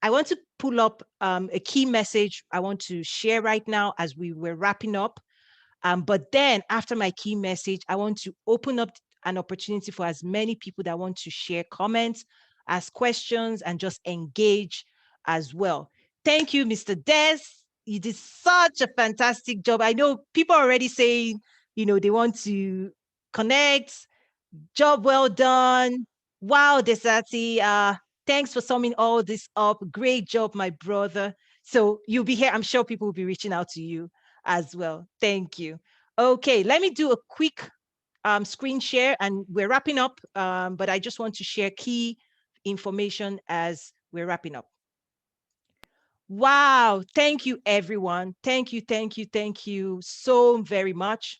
I want to pull up a key message I want to share right now as we were wrapping up. But then after my key message, I want to open up an opportunity for as many people that want to share comments, ask questions, and just engage as well. Thank you, Mr. Des. You did such a fantastic job. I know people are already saying, they want to connect. Job well done. Wow, Desati. Thanks for summing all this up. Great job, my brother. So you'll be here. I'm sure people will be reaching out to you as well. Thank you. Okay, let me do a quick screen share and we're wrapping up. But I just want to share key information as we're wrapping up. Wow. Thank you, everyone. Thank you so very much.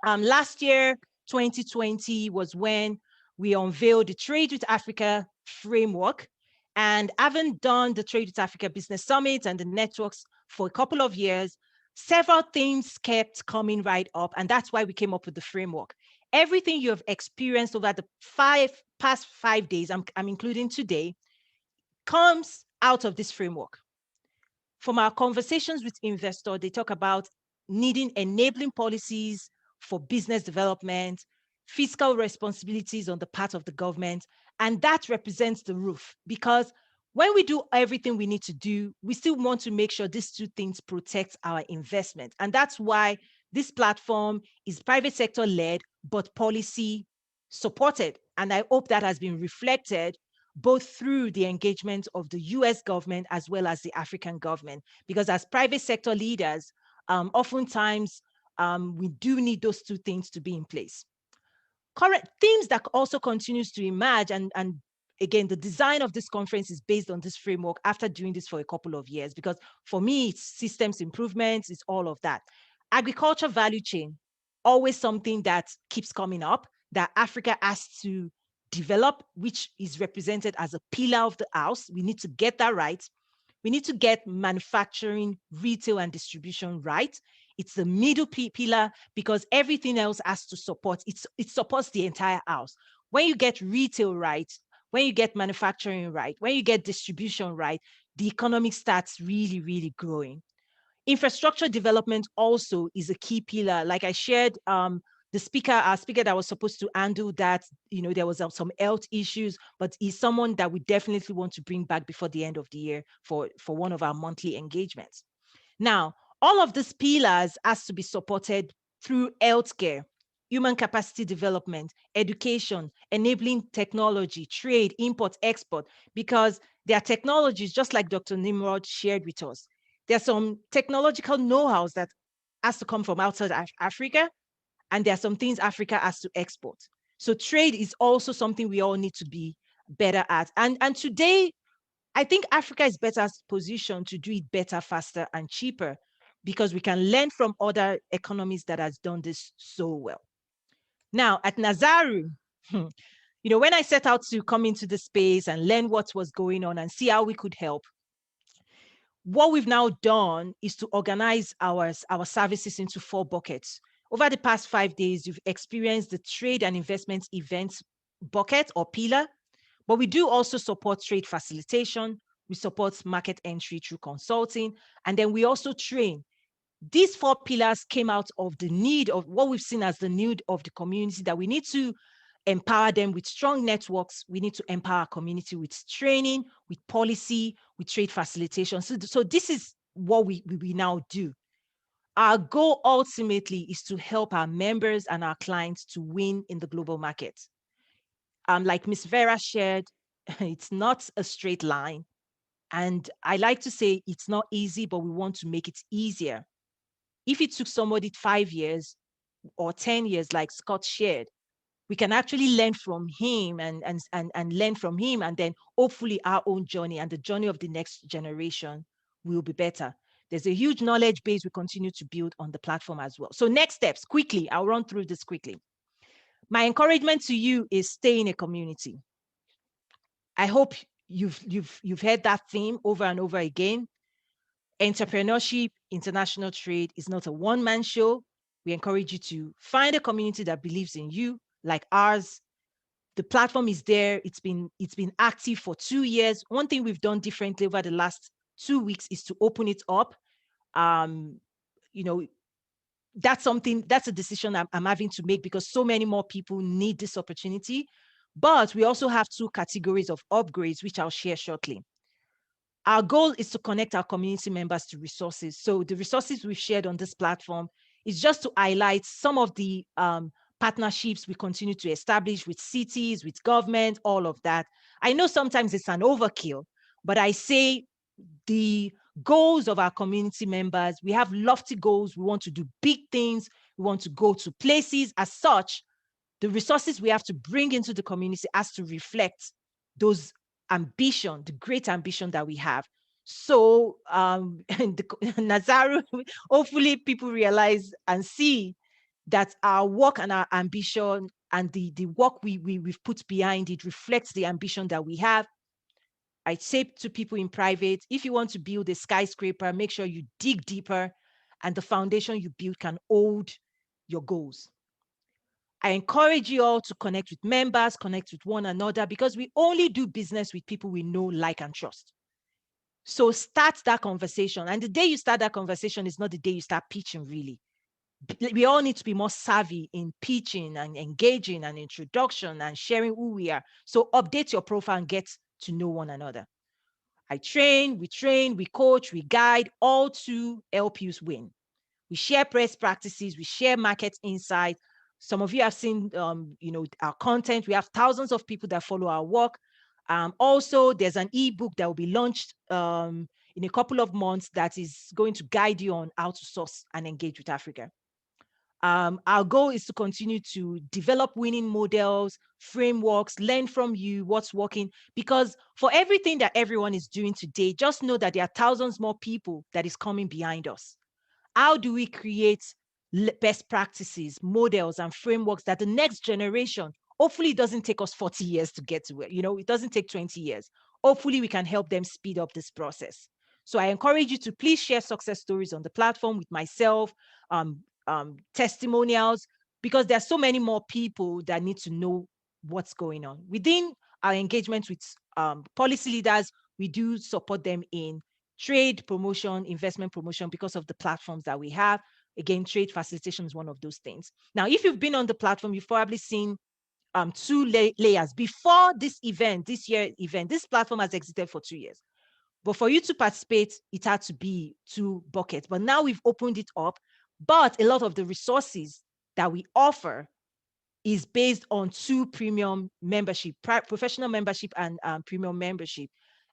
Last year, 2020, was when we unveiled the Trade with Africa framework. And having done the Trade with Africa Business Summit and the networks for a couple of years, several things kept coming right up. And that's why we came up with the framework. Everything you have experienced over the past 5 days, I'm including today, comes out of this framework. From our conversations with investors, they talk about needing enabling policies for business development, fiscal responsibilities on the part of the government, and that represents the roof. Because when we do everything we need to do, we still want to make sure these two things protect our investment. And that's why this platform is private sector led, but policy supported. And I hope that has been reflected both through the engagement of the US government as well as the African government. Because as private sector leaders, oftentimes we do need those two things to be in place. Current themes that also continues to emerge, and again, the design of this conference is based on this framework after doing this for a couple of years, because for me, it's systems improvements, it's all of that. Agriculture value chain, always something that keeps coming up, that Africa has to develop, which is represented as a pillar of the house. We need to get that right. We need to get manufacturing, retail, and distribution right. It's the middle pillar because everything else has to support. It supports the entire house. When you get retail right, when you get manufacturing right, when you get distribution right, the economy starts really, really growing. Infrastructure development also is a key pillar. Like I shared, our speaker that was supposed to handle that, there was some health issues, but he's someone that we definitely want to bring back before the end of the year for one of our monthly engagements. Now, all of these pillars has to be supported through healthcare, human capacity development, education, enabling technology, trade, import, export, because there are technologies, just like Dr. Nimrod shared with us. There are some technological know-hows that has to come from outside Africa, and there are some things Africa has to export. So trade is also something we all need to be better at. And today, I think Africa is better positioned to do it better, faster, and cheaper because we can learn from other economies that has done this so well. Now, at Nazaru, when I set out to come into the space and learn what was going on and see how we could help, what we've now done is to organize our services into 4 buckets. Over the past 5 days, you've experienced the trade and investment events bucket or pillar, but we do also support trade facilitation. We support market entry through consulting, and then we also train. These 4 pillars came out of the need of what we've seen as the need of the community, that we need to empower them with strong networks. We need to empower our community with training, with policy, with trade facilitation. So this is what we now do. Our goal ultimately is to help our members and our clients to win in the global market. Like Ms. Vera shared, it's not a straight line. And I like to say it's not easy, but we want to make it easier. If it took somebody 5 years or 10 years, like Scott shared, we can actually learn from him and learn from him. And then hopefully our own journey and the journey of the next generation will be better. There's a huge knowledge base we continue to build on the platform as well. So next steps, quickly, I'll run through this quickly. My encouragement to you is stay in a community. I hope you've heard that theme over and over again. Entrepreneurship, international trade is not a one-man show. We encourage you to find a community that believes in you, like ours. The platform is there. It's been active for 2 years. One thing we've done differently over the last 2 weeks is to open it up. Um, you know, that's a decision I'm having to make because so many more people need this opportunity. But we also have two categories of upgrades, which I'll share shortly. Our goal is to connect our community members to resources. So the resources we've shared on this platform is just to highlight some of the partnerships we continue to establish with cities, with government, all of that. I know sometimes it's an overkill, but I say the goals of our community members, we have lofty goals. We want to do big things. We want to go to places. As such, the resources we have to bring into the community has to reflect those ambition, the great ambition that we have. So Nazaru, hopefully people realize and see that our work and our ambition and the work we've put behind it reflects the ambition that we have. I say to people in private, if you want to build a skyscraper, make sure you dig deeper and the foundation you build can hold your goals. I encourage you all to connect with members, connect with one another, because we only do business with people we know, like, and trust. So start that conversation. And the day you start that conversation is not the day you start pitching, really. We all need to be more savvy in pitching and engaging and introduction and sharing who we are. So update your profile and get to know one another. I train, we coach, we guide, all to help you win. We share best practices, we share market insights. Some of you have seen, our content. We have thousands of people that follow our work. Also, there's an ebook that will be launched in a couple of months that is going to guide you on how to source and engage with Africa. Our goal is to continue to develop winning models, frameworks, learn from you what's working, because for everything that everyone is doing today, just know that there are thousands more people that is coming behind us. How do we create best practices, models, and frameworks that the next generation, hopefully it doesn't take us 40 years to get to it, it doesn't take 20 years. Hopefully we can help them speed up this process. So I encourage you to please share success stories on the platform with myself, testimonials, because there are so many more people that need to know what's going on. Within our engagement with policy leaders, we do support them in trade promotion, investment promotion, because of the platforms that we have. Again, trade facilitation is one of those things. Now, if you've been on the platform, you've probably seen two layers. Before this event, this year event, this platform has existed for 2 years. But for you to participate, it had to be 2 buckets. But now we've opened it up. But a lot of the resources that we offer is based on 2 premium membership, professional membership and premium membership.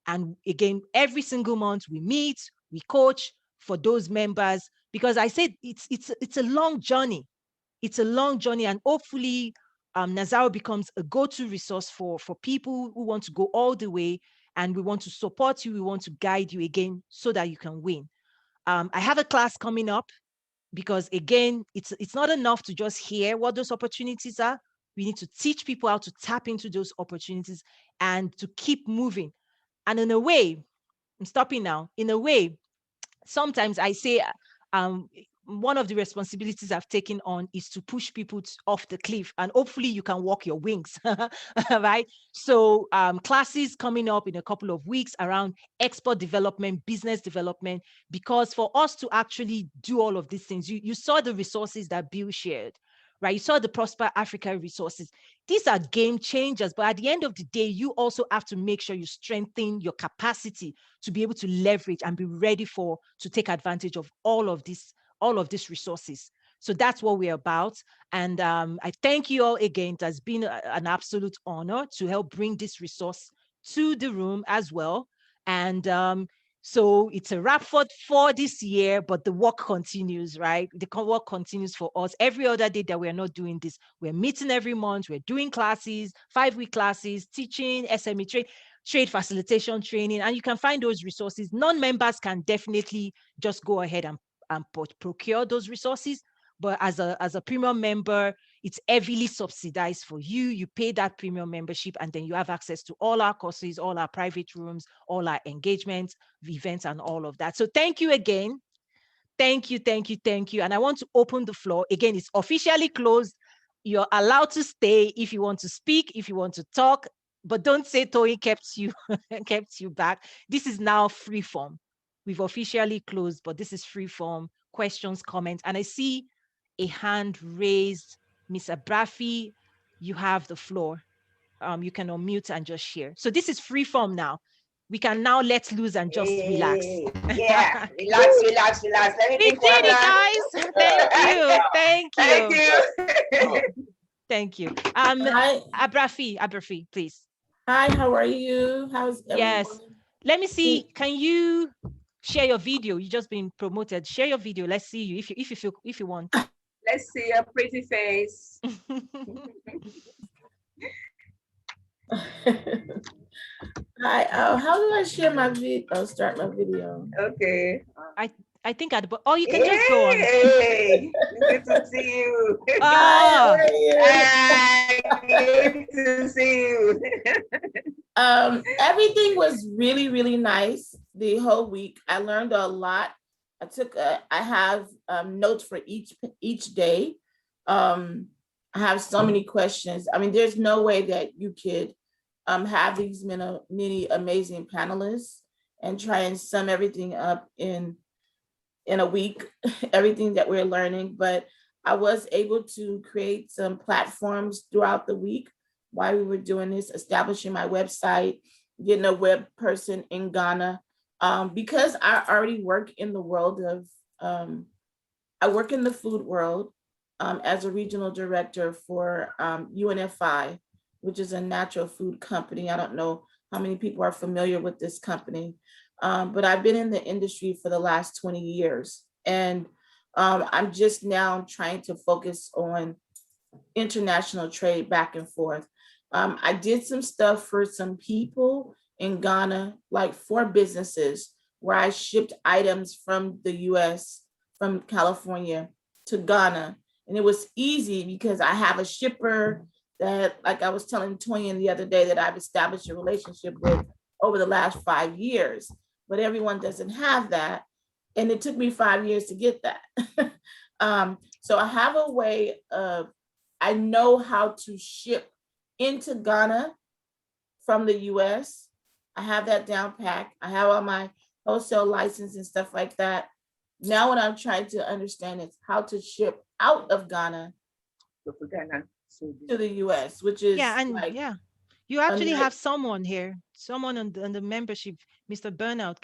And again, every single month we meet, we coach for those members, because I said it's a long journey. It's a long journey, and hopefully Nazaro becomes a go-to resource for people who want to go all the way, and we want to support you. We want to guide you again so that you can win. I have a class coming up, because again, it's not enough to just hear what those opportunities are. We need to teach people how to tap into those opportunities and to keep moving. And in a way, I'm stopping now. In a way, sometimes I say, one of the responsibilities I've taken on is to push people off the cliff, and hopefully you can walk your wings, right? So classes coming up in a couple of weeks around export development, business development, because for us to actually do all of these things, you saw the resources that Bill shared, right? You saw the Prosper Africa resources. These are game changers, but at the end of the day, you also have to make sure you strengthen your capacity to be able to leverage and be ready to take advantage of all of these resources. So that's what we're about. And I thank you all again. It has been an absolute honor to help bring this resource to the room as well. And so it's a wrap for this year, but the work continues, right? The work continues for us. Every other day that we're not doing this, we're meeting every month, we're doing classes, 5-week classes, teaching, SME trade facilitation training, and you can find those resources. Non-members can definitely just go ahead and procure those resources. But as a premium member, it's heavily subsidized for you. You pay that premium membership, and then you have access to all our courses, all our private rooms, all our engagements, events, and all of that. So thank you again. Thank you. And I want to open the floor. Again, it's officially closed. You're allowed to stay if you want to speak, if you want to talk, but don't say Toyin kept you kept you back. This is now free form. We've officially closed, but this is free form. Questions, comments, and I see a hand raised. Miss Abrafi, you have the floor. You can unmute and just share. So this is free form now. We can now let loose and just relax. Yeah, relax, relax, relax. Let me We think for did it, that. guys. Thank you. Thank you. Thank you. Thank you. Hi, Abrafi, please. hi, how are you? How's Yes. everyone? Let me see. Can you share your video? You just been promoted. Share your video. Let's see you if you want. Let's see your pretty face. Hi, how do I share my video? Oh, start my video. Okay. I think at oh, you can just go on. Hey, good to see you. Hi, how Oh, are you? Good to see you. Everything was really, really nice the whole week. I learned a lot. I have notes for each day. I have so many questions. I mean, there's no way that you could have these many amazing panelists and try and sum everything up in a week, everything that we're learning. But I was able to create some platforms throughout the week while we were doing this, establishing my website, getting a web person in Ghana. Because I already work in the world of, I work in the food world as a regional director for UNFI, which is a natural food company. I don't know how many people are familiar with this company, but I've been in the industry for the last 20 years. And I'm just now trying to focus on international trade back and forth. I did some stuff for some people in Ghana, like 4 businesses, where I shipped items from the US, from California to Ghana. And it was easy because I have a shipper that, like I was telling Toyin the other day, that I've established a relationship with over the last 5 years, but everyone doesn't have that. And it took me 5 years to get that. So I have a way of, I know how to ship into Ghana from the US. I have that down pat. I have all my wholesale license and stuff like that. Now what I'm trying to understand is how to ship out of Ghana to the US, which is yeah, and like yeah. You actually have someone here, someone on the membership, Mr. Burnout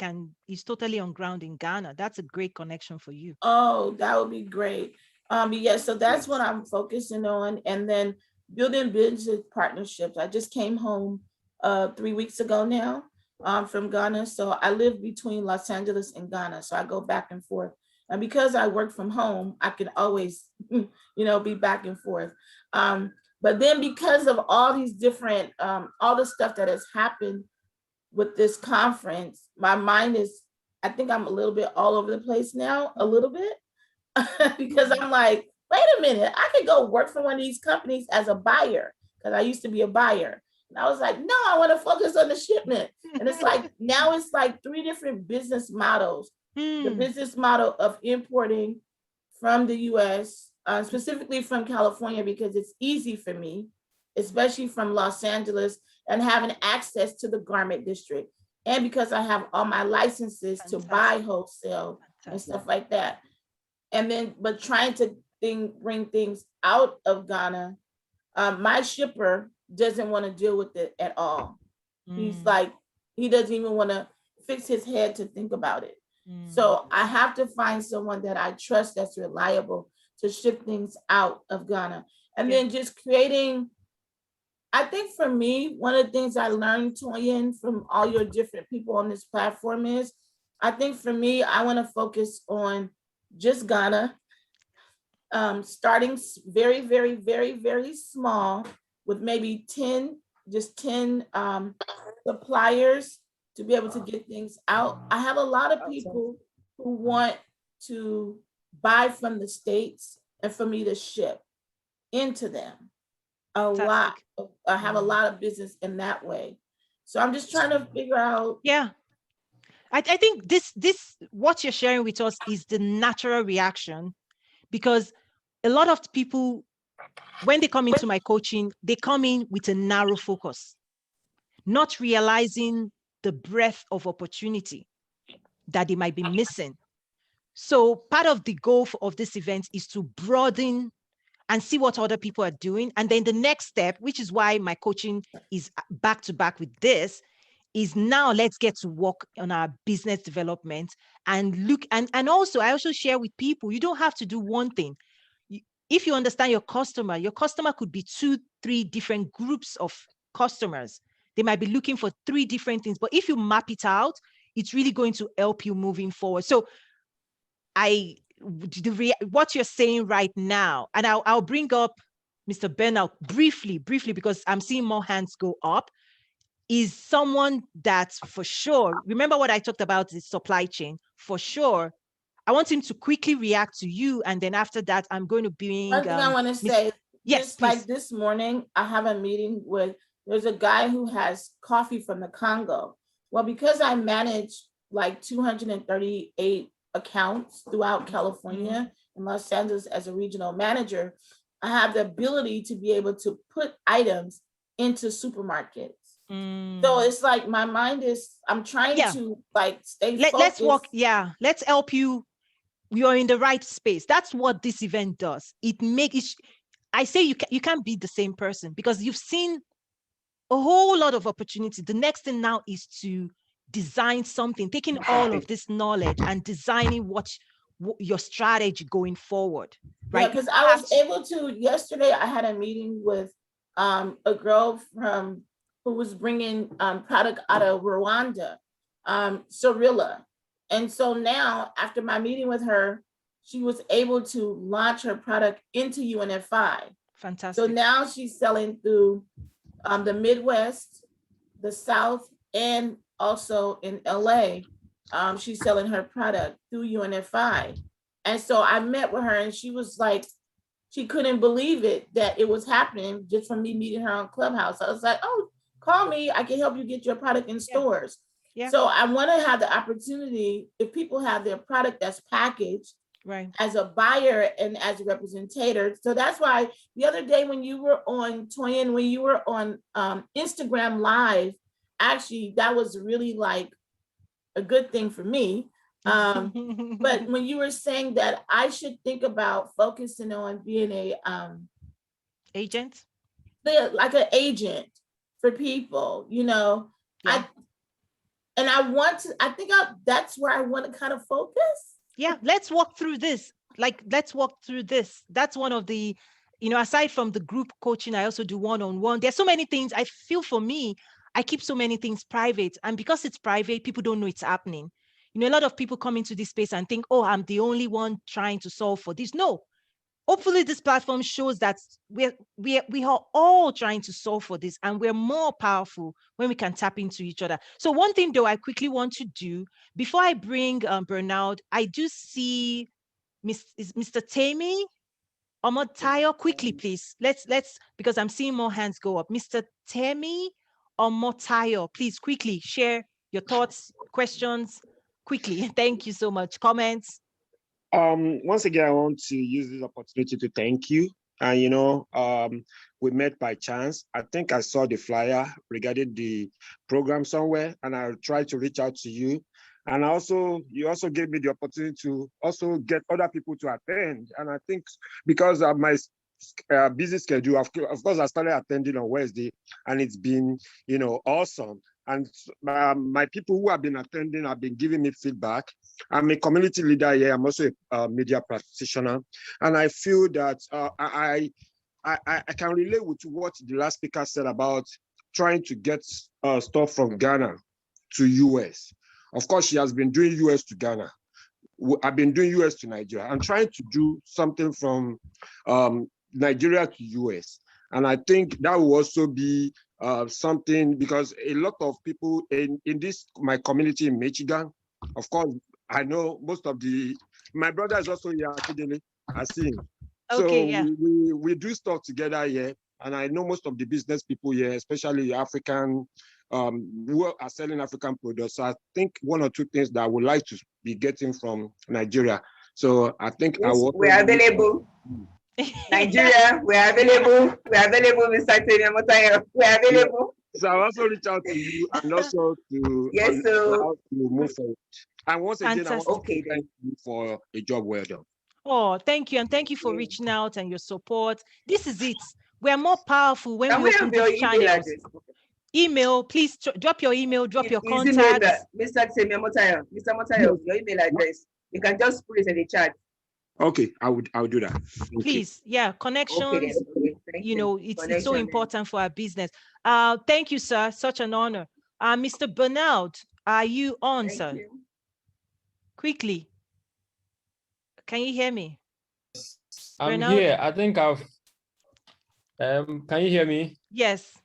is totally on ground in Ghana. That's a great connection for you. Oh, that would be great. Yeah, so that's what I'm focusing on. And then building business partnerships. I just came home 3 weeks ago now from Ghana. So I live between Los Angeles and Ghana. So I go back and forth. And because I work from home, I can always, be back and forth. But then because of all these different, all the stuff that has happened with this conference, my mind is, I think I'm a little bit all over the place now, a little bit, because I'm like, wait a minute, I could go work for one of these companies as a buyer, because I used to be a buyer. And I was like, no, I want to focus on the shipment. And it's like, now it's like 3 different business models. The business model of importing from the US, specifically from California, because it's easy for me, especially from Los Angeles, and having access to the garment district. And because I have all my licenses to buy wholesale and stuff like that. And then, but trying to bring things out of Ghana, my shipper doesn't want to deal with it at all. He's like, he doesn't even want to fix his head to think about it. So I have to find someone that I trust that's reliable to ship things out of Ghana. And then just creating, I think for me, one of the things I learned, Toyin, from all your different people on this platform is, I think for me, I want to focus on just Ghana, starting very, very, very, very small with maybe 10 suppliers to be able to get things out. I have a lot of people who want to buy from the States and for me to ship into them. I have a lot of business in that way. So I'm just trying to figure out. Yeah. I think this what you're sharing with us is the natural reaction, because a lot of people when they come into my coaching, they come in with a narrow focus, not realizing the breadth of opportunity that they might be missing. So part of the goal of this event is to broaden and see what other people are doing. And then the next step, which is why my coaching is back to back with this, is now let's get to work on our business development and look. And also, I also share with people, you don't have to do one thing. If you understand your customer could be 2-3 different groups of customers. They might be looking for 3 different things, but if you map it out, it's really going to help you moving forward. So what you're saying right now, and I'll bring up Mr. Bernal briefly, because I'm seeing more hands go up, is someone that for sure, remember what I talked about, the supply chain, for sure. I want him to quickly react to you. And then after that, I'm going to bring. One thing I want to say, yes, just like this morning, I have a meeting with, there's a guy who has coffee from the Congo. Well, because I manage like 238 accounts throughout California and Los Angeles as a regional manager, I have the ability to be able to put items into supermarkets. So it's like my mind is, I'm trying to like stay focused. Let's walk. Yeah, let's help you. You're in the right space. That's what this event does. It makes it. I say you can't be the same person because you've seen a whole lot of opportunity. The next thing now is to design something, taking all of this knowledge and designing what your strategy going forward. Right? Yeah, because I was able to, yesterday I had a meeting with a girl who was bringing product out of Rwanda, Cirilla. And so now after my meeting with her, she was able to launch her product into UNFI. Fantastic. So now she's selling through the Midwest, the South, and also in LA. She's selling her product through UNFI. And so I met with her and she was like, she couldn't believe it that it was happening just from me meeting her on Clubhouse. I was like, oh, call me. I can help you get your product in stores. Yeah. So I want to have the opportunity, if people have their product that's packaged, right, as a buyer and as a representative. So that's why the other day when you were on Toyin, when you were on Instagram Live, actually that was really like a good thing for me. But when you were saying that I should think about focusing on being a agent, like an agent for people, you know, yeah. That's where I want to kind of focus. Yeah, let's walk through this. Let's walk through this. That's one of the, aside from the group coaching, I also do one-on-one. There's so many things. I feel for me, I keep so many things private. And because it's private, people don't know it's happening. A lot of people come into this space and think, oh, I'm the only one trying to solve for this. No. Hopefully this platform shows that we are all trying to solve for this, and we're more powerful when we can tap into each other. So one thing though I quickly want to do before I bring Bernard, I do see Mr. Temi Omotayo. Quickly, please. Let's because I'm seeing more hands go up. Mr. Temi Omotayo, please quickly share your thoughts, questions, quickly. Thank you so much. Comments. Once again, I want to use this opportunity to thank you. And we met by chance. I think I saw the flyer regarding the program somewhere, and I tried to reach out to you. And you also gave me the opportunity to also get other people to attend. And I think because of my busy schedule, of course, I started attending on Wednesday, and it's been, awesome. And my people who have been attending have been giving me feedback. I'm a community leader here. I'm also a media practitioner. And I feel that I can relate with what the last speaker said about trying to get stuff from Ghana to US. Of course, she has been doing US to Ghana. I've been doing US to Nigeria. I'm trying to do something from Nigeria to US. And I think that will also be something, because a lot of people in my community in Michigan, of course, I know most of my brother is also here, academy, I see him. Okay, so yeah. we do stuff together here. And I know most of the business people here, especially African, who are selling African products. So I think one or two things that I would like to be getting from Nigeria. So I think yes, we are available. Nigeria, we're available. We're available, Mr. Toyin Omotayo. We're available. So I'll also reach out to you and also to Yes, on so how to move forward. And once again, I want Fantastic. to okay then. thank you for a job well done. Oh, thank you. And thank you for reaching out and your support. This is it. We are more powerful when Can we we open have your these email channels. address? Email, please drop your email, drop your His email, contacts. Mr. Toyin Omotayo. Mr. Omotayo, your email address. You can just put it in the chat. Okay, I'll do that. Thank you. Please, yeah, Okay, connections. then. Okay, thank You know, it's so Connection, then. important for our business. Thank you, sir. Such an honor. Mr. Bernard, are you on, Thank sir? you. Quickly. Can you hear me? I'm Bernard? here. I think I've can you hear me? Yes.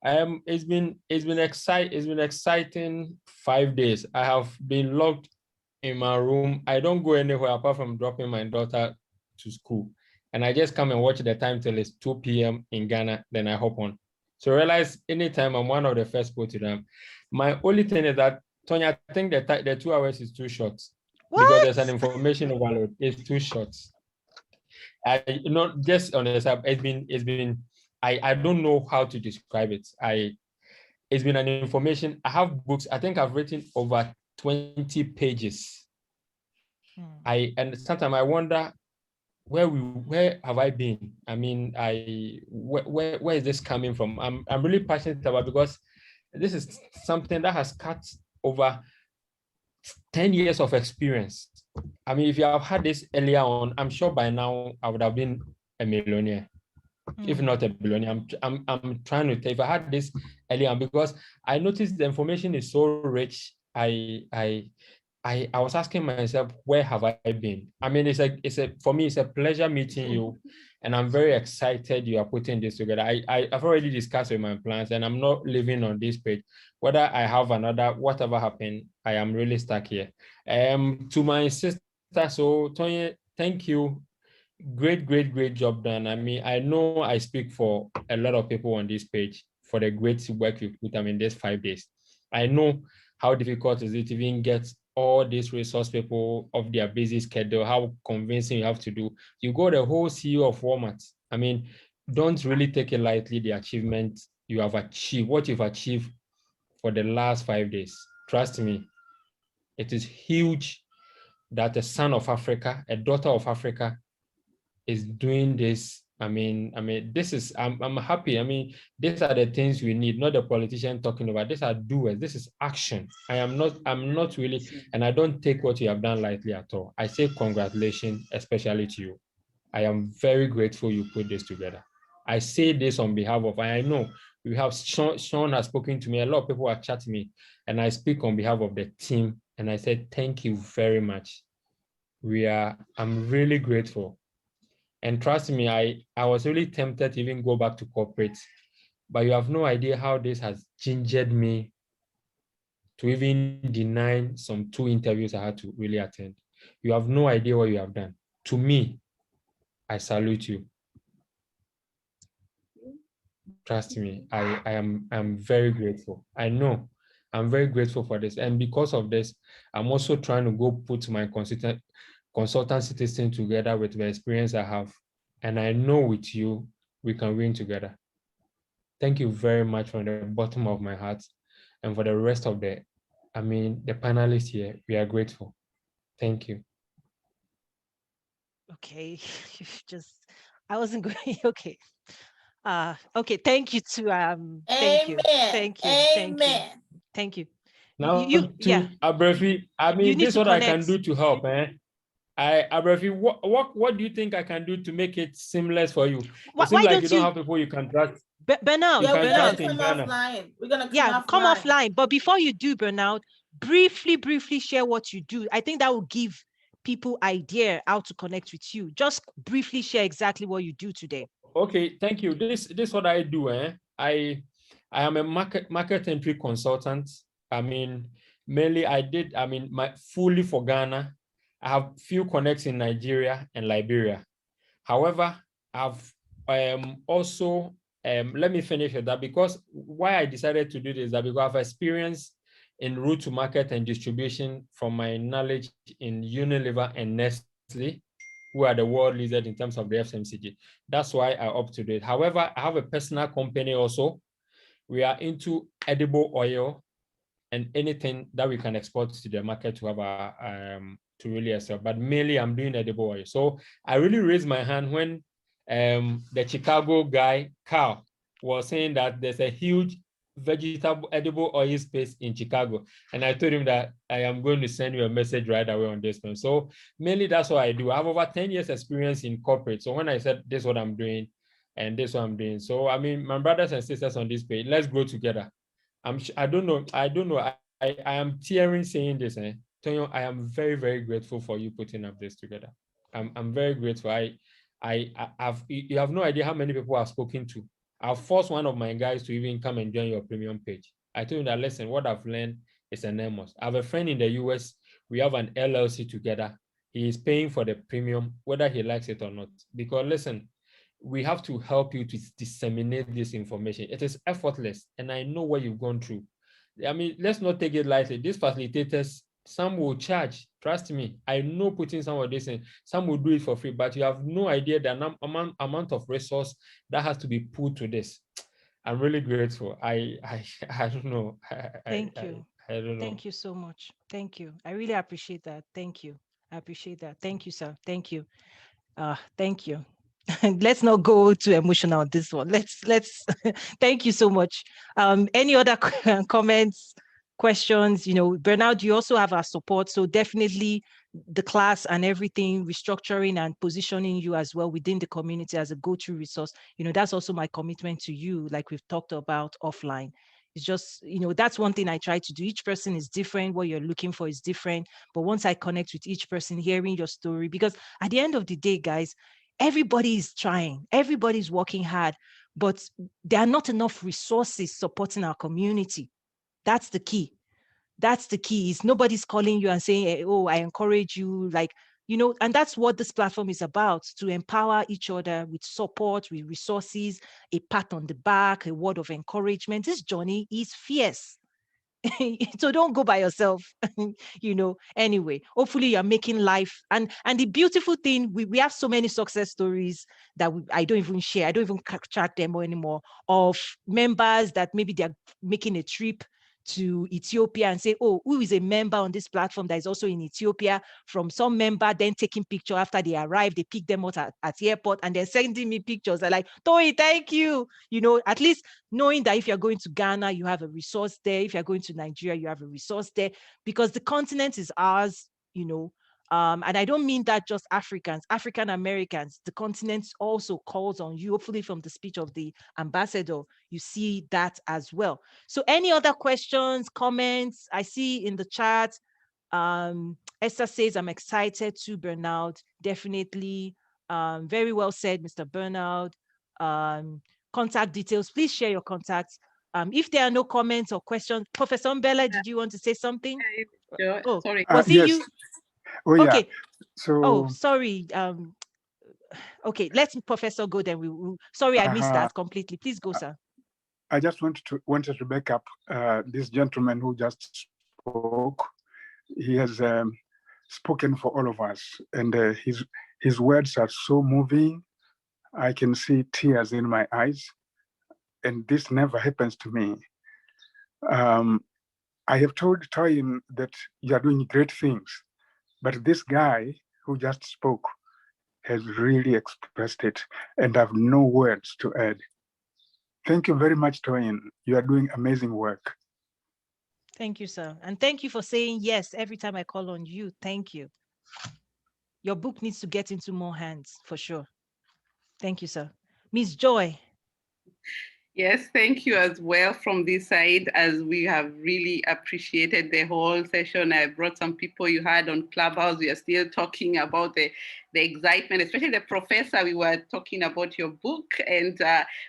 It's been exciting 5 days. I have been locked in my room. I don't go anywhere apart from dropping my daughter to school. And I just come and watch the time till it's 2 p.m. in Ghana, then I hop on. So realize anytime I'm one of the first people to them. My only thing is that, Tony, I think the 2 hours is too short. What? Because there's an information overload. It's too short. Not just on the side, it's been I don't know how to describe it. It's been an information. I have books. I think I've written over 20 pages. And sometimes I wonder where have I been? I mean, where is this coming from? I'm really passionate about, because this is something that has cut over 10 years of experience. I mean, if you have had this earlier on, I'm sure by now I would have been a millionaire, if not a billionaire. I'm trying to tell, if I had this earlier on, because I noticed the information is so rich. I was asking myself, where have I been? I mean, for me, it's a pleasure meeting you, and I'm very excited you are putting this together. I've already discussed with my plans, and I'm not living on this page. Whether I have another, whatever happened, I am really stuck here. To my sister, so Toyin, thank you. Great job done. I mean, I know I speak for a lot of people on this page for the great work you put in these 5 days. I know how difficult is it to even get all these resource people of their busy schedule, how convincing you have to do. You go the whole CEO of Walmart. I mean, don't really take it lightly, the achievement you have achieved, what you've achieved for the last 5 days. Trust me, it is huge that a son of Africa, a daughter of Africa, is doing this. I mean, this is, I'm happy. I mean, these are the things we need, not the politician talking about. These are doers. This is action. I'm not really, and I don't take what you have done lightly at all. I say congratulations, especially to you. I am very grateful you put this together. I say this on behalf of, I know we have Sean has spoken to me. A lot of people are chatting me, and I speak on behalf of the team. And I said, thank you very much. I'm really grateful. And trust me, I was really tempted to even go back to corporate, but you have no idea how this has gingered me to even deny some 2 interviews I had to really attend. You have no idea what you have done. To me, I salute you. Trust me, I'm very grateful. I know I'm very grateful for this. And because of this, I'm also trying to go put my consultancy testing together with the experience I have. And I know with you, we can win together. Thank you very much from the bottom of my heart. And for the rest of the panelists here, we are grateful. Thank you. Okay, I wasn't going, okay. Okay, thank you to thank you. Now yeah. Abrefi, I mean, this is what I can do to help, Abrefi, what do you think I can do to make it seamless for you? It seems like you don't have people you can trust. Bernard, yeah, we're gonna come offline. We're gonna come offline. But before you do, Bernard, briefly share what you do. I think that will give people idea how to connect with you. Just briefly share exactly what you do today. Okay, thank you. This is what I do. I am a market entry consultant. I mean, mainly my fully for Ghana. I have few connects in Nigeria and Liberia. However, I've also let me finish with that, because why I decided to do this is that because I've experience in route to market and distribution from my knowledge in Unilever and Nestle. who are the world leaders in terms of the FMCG. That's why I opt to do it. However, I have a personal company also. We are into edible oil and anything that we can export to the market to have to really excel. But mainly I'm doing edible oil. So I really raised my hand when the Chicago guy, Carl, was saying that there's a huge vegetable edible oil space in Chicago. And I told him that I am going to send you a message right away on this one. So mainly that's what I do. I have over 10 years experience in corporate. So when I said this is what I'm doing and this is what I'm doing. So I mean, my brothers and sisters on this page, let's grow together. I don't know. I am tearing saying this. Toyin, I am very, very grateful for you putting up this together. I'm very grateful. You have no idea how many people I've spoken to. I'll force one of my guys to even come and join your premium page. I told him that, listen, what I've learned is enormous. I have a friend in the US. We have an LLC together. He is paying for the premium, whether he likes it or not. Because listen, we have to help you to disseminate this information. It is effortless, and I know what you've gone through. I mean, let's not take it lightly. These facilitators, some will charge. Trust me, I know putting some of this in. Some will do it for free, but you have no idea the amount of resource that has to be put to this. I'm really grateful. I don't know. Thank you. I don't know. Thank you so much. Thank you. I really appreciate that. Thank you. I appreciate that. Thank you, sir. Thank you. Thank you. Let's not go too emotional on this one. Let's thank you so much. Any other comments, questions? You know, Bernard, you also have our support. So definitely the class and everything, restructuring and positioning you as well within the community as a go-to resource. You know, that's also my commitment to you, like we've talked about offline. It's just, you know, that's one thing I try to do. Each person is different. What you're looking for is different. But once I connect with each person, hearing your story, because at the end of the day, guys, everybody is trying, everybody's working hard, but there are not enough resources supporting our community. That's the key. That's the key. Is nobody's calling you and saying, oh, I encourage you, like, you know, and that's what this platform is about, to empower each other with support, with resources, a pat on the back, a word of encouragement. This journey is fierce. So don't go by yourself. You know, anyway, hopefully you're making life, and the beautiful thing, we have so many success stories that I don't even share, I don't even track them anymore, of members that maybe they're making a trip to Ethiopia and say, oh, who is a member on this platform that is also in Ethiopia, from some member, then taking picture after they arrive, they pick them up at the airport and they're sending me pictures. They're like, Toyin, thank you. You know, at least knowing that if you're going to Ghana, you have a resource there. If you're going to Nigeria, you have a resource there, because the continent is ours, you know. And I don't mean that just Africans, African Americans, the continent also calls on you. Hopefully from the speech of the ambassador, you see that as well. So any other questions, comments? I see in the chat, Esther says, I'm excited too, Bernard. Definitely. Very well said, Mr. Bernard. Contact details, please share your contacts. If there are no comments or questions, Professor Mbele, did you want to say something? Sure. Oh, Sorry. was it Yes. you? Oh, yeah. Okay. So, Oh, sorry. Okay, let's Professor go then. Sorry, I missed that completely. Please go, sir. I just wanted to back up this gentleman who just spoke. He has spoken for all of us, and his words are so moving. I can see tears in my eyes, and this never happens to me. I have told Toyin that you are doing great things, but this guy who just spoke has really expressed it, and I have no words to add. Thank you very much, Toyin. You are doing amazing work. Thank you, sir. And thank you for saying yes every time I call on you. Thank you. Your book needs to get into more hands, for sure. Thank you, sir. Miss Joy. Yes, thank you as well from this side, as we have really appreciated the whole session. I brought some people you had on Clubhouse. We are still talking about the excitement, especially the professor. We were talking about your book, and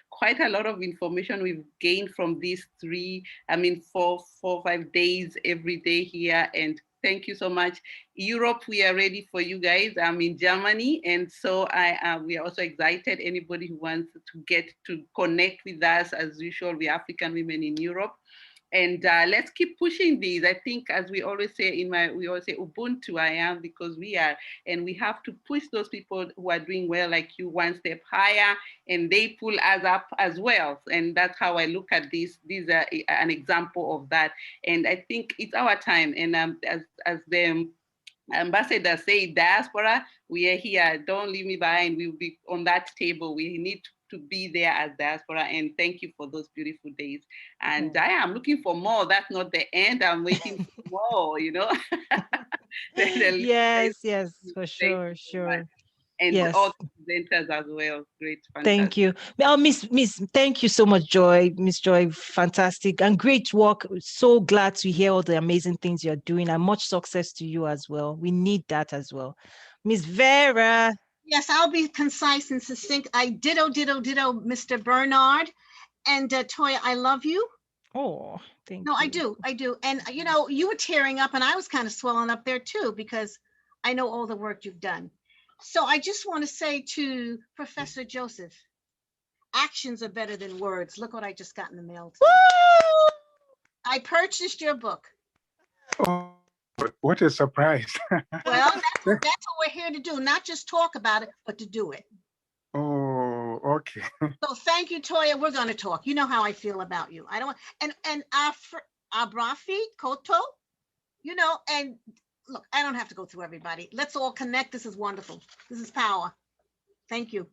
quite a lot of information we've gained from these 4 or 5 days every day here. And thank you so much. Europe, we are ready for you guys. I'm in Germany, and so we are also excited. Anybody who wants to get to connect with us, as usual, we African women in Europe. And let's keep pushing these. I think, as we always say we always say Ubuntu I am, because we are, and we have to push those people who are doing well like you one step higher, and they pull us up as well. And that's how I look at this. These are an example of that. And I think it's our time. And as the ambassador say, diaspora, we are here. Don't leave me behind. We will be on that table. We need to be there as diaspora. And thank you for those beautiful days. And I am looking for more. That's not the end. I'm waiting for more, you know. Yes, yes, for sure, sure. And Yes. all the presenters as well. Great, fantastic. Thank you. Oh, Miss, thank you so much, Joy. Miss Joy, fantastic and great work. So glad to hear all the amazing things you're doing, and much success to you as well. We need that as well. Miss Vera. Yes, I'll be concise and succinct. I ditto, Mr. Bernard. And Toya, I love you. Oh, thank you. No, I do. And you know, you were tearing up and I was kind of swelling up there too, because I know all the work you've done. So I just want to say to Professor Joseph, actions are better than words. Look what I just got in the mail today. I purchased your book. Oh, what a surprise. Well, that's what we're here to do, not just talk about it, but to do it. Oh, okay. So thank you, Toya. We're going to talk. You know how I feel about you. I don't want, and Abrafi, Koto, you know, and look, I don't have to go through everybody. Let's all connect. This is wonderful. This is power. Thank you.